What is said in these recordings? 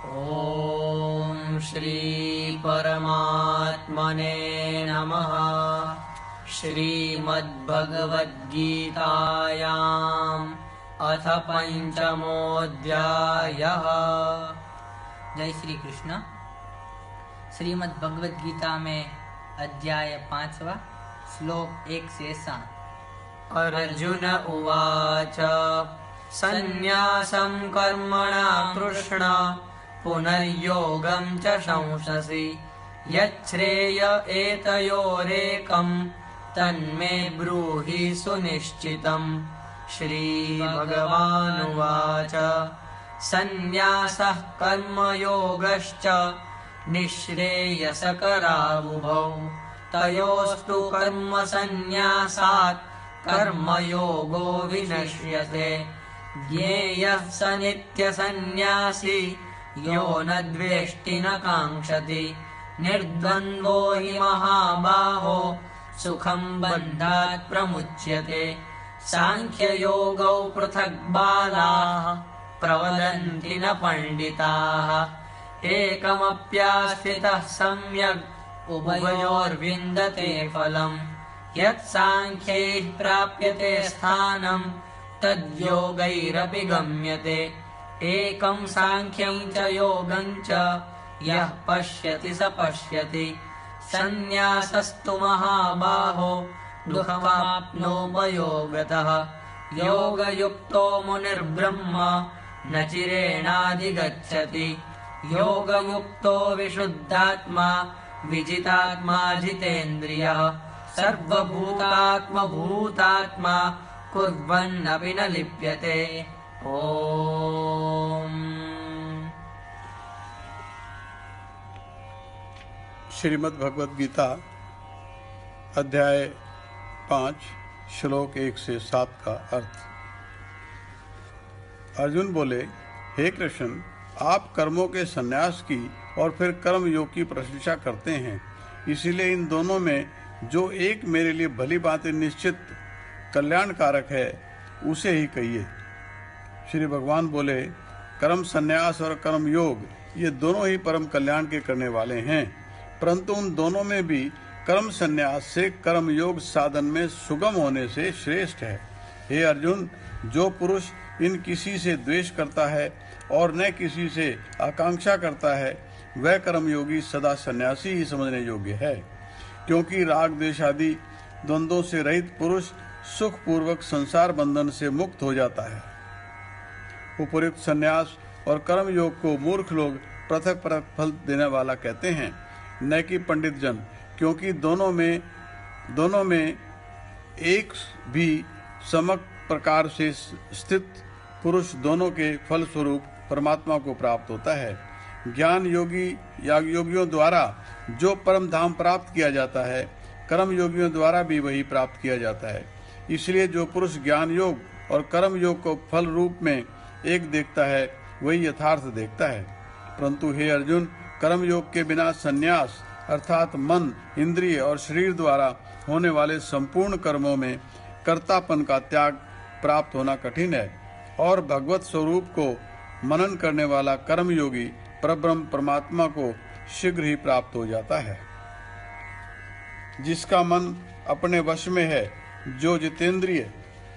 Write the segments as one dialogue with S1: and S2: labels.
S1: ओम श्री परमात्मने नमः। श्रीमद्भगवद्गीतायाम् अथ पंचमोऽध्यायः।
S2: जय श्री कृष्ण। श्रीमद् भगवद गीता में अध्याय 5वां, श्लोक 1 से 7।
S1: अर्जुन उवाच सन्न्यासं कर्मणा कृष्ण पुनर्योगं च संशसि यच्छ्रेय एतयोरेकं तन्मे ब्रूहि सुनिश्चितम्। श्रीभगवानुवाच सन्न्यासः कर्मयोगश्च निःश्रेयसकरावुभौ तयोस्तु कर्मसन्न्यासात् कर्मयोगो विनश्यते। ज्ञेयः स नित्यसन्न्यासी यो न द्वेष्टि न काङ्क्षति। निर्द्वन्द्वो हि महाबाहो सुखं बन्धात् प्रमुच्यते। साङ्ख्ययोगौ पृथक् बालाः प्रवदन्ति न पण्डिताः। एकमप्यास्थितः सम्यग् उभयोर्विन्दते फलम्। यत् साङ्ख्यैः प्राप्यते स्थानं तद्योगैरपि गम्यते। एकं साङ्ख्यं च योगं च यः पश्यति स पश्यति। सन्न्यासस्तु महाबाहो दुःखमाप्नोपयोगतः। योगयुक्तो मुनिर्ब्रह्म न चिरेणाधिगच्छति। योगयुक्तो विशुद्धात्मा विजितात्मा जितेन्द्रियः। सर्वभूतात्मभूतात्मा कुर्वन्नपि न लिप्यते। ओम।
S3: श्रीमद् भगवद गीता अध्याय 5 श्लोक 1 से 7 का अर्थ। अर्जुन बोले, हे कृष्ण, आप कर्मों के संन्यास की और फिर कर्म योग की प्रशंसा करते हैं, इसीलिए इन दोनों में जो एक मेरे लिए भली बातें निश्चित कल्याणकारक है उसे ही कहिए। श्री भगवान बोले, कर्म संन्यास और कर्म योग ये दोनों ही परम कल्याण के करने वाले हैं, परंतु उन दोनों में भी कर्म संन्यास से कर्म योग साधन में सुगम होने से श्रेष्ठ है। हे अर्जुन, जो पुरुष इन किसी से द्वेष करता है और न किसी से आकांक्षा करता है, वह कर्मयोगी सदा सन्यासी ही समझने योग्य है, क्योंकि राग द्वेष आदि द्वंद्वों से रहित पुरुष सुख पूर्वक संसार बंधन से मुक्त हो जाता है। उपयुक्त संन्यास और कर्म योग को मूर्ख लोग पृथक पृथक फल देने वाला कहते हैं, न कि पंडित जन, क्योंकि दोनों में एक भी समक प्रकार से स्थित पुरुष दोनों के फल स्वरूप परमात्मा को प्राप्त होता है। ज्ञान योगी या योगियों द्वारा जो परम धाम प्राप्त किया जाता है, कर्म योगियों द्वारा भी वही प्राप्त किया जाता है। इसलिए जो पुरुष ज्ञान योग और कर्म योग को फल रूप में एक देखता है, वही यथार्थ देखता है। परंतु हे अर्जुन, कर्म योग के बिना संन्यास अर्थात मन, इंद्रिय और शरीर द्वारा होने वाले संपूर्ण कर्मों में कर्तापन का त्याग प्राप्त होना कठिन है, और भगवत स्वरूप को मनन करने वाला कर्म योगी परब्रह्म परमात्मा को शीघ्र ही प्राप्त हो जाता है। जिसका मन अपने वश में है, जो जितेंद्रिय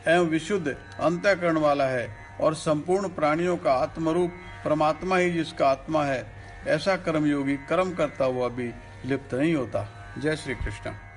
S3: एवं विशुद्ध अंतःकरण वाला है और संपूर्ण प्राणियों का आत्मरूप परमात्मा ही जिसका आत्मा है, ऐसा कर्मयोगी कर्म करता हुआ भी लिप्त नहीं होता। जय श्री कृष्ण।